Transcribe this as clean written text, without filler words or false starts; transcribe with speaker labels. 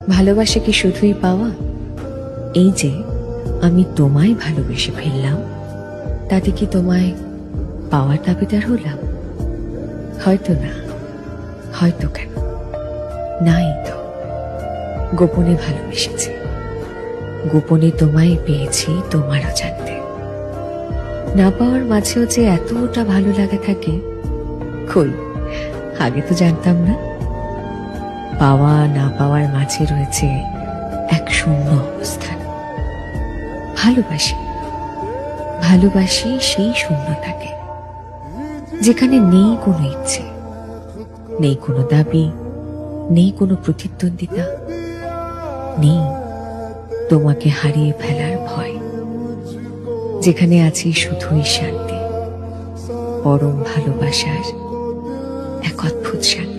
Speaker 1: ভালোবাসা কি শুধুই পাওয়া? এই যে আমি তোমায় ভালোবেসে ফেললাম, তাতে কি তোমায় পাওয়ার দাবিদার হলাম? হয়তো না। হয়তো কেন? নাই তো। গোপনে ভালোবেসেছি, গোপনে তোমায় পেয়েছি তোমারও জানতে। না পাওয়ার মাঝেও যে এতটা ভালো লাগা থাকে, কই আগে তো জানতাম না। পাওয়া না পাওয়ার মাঝে রয়েছে এক শূন্য অবস্থান। ভালোবাসি, ভালোবাসি সেই শূন্যতাকে, যেখানে নেই কোনো ইচ্ছে, নেই কোনো দাবি, নেই কোনো প্রতিদ্বন্দ্বিতা, নেই তোমাকে হারিয়ে ফেলার ভয়, যেখানে আছি শুধুই শান্তি, পরম ভালোবাসার এক অদ্ভুত শান্তি।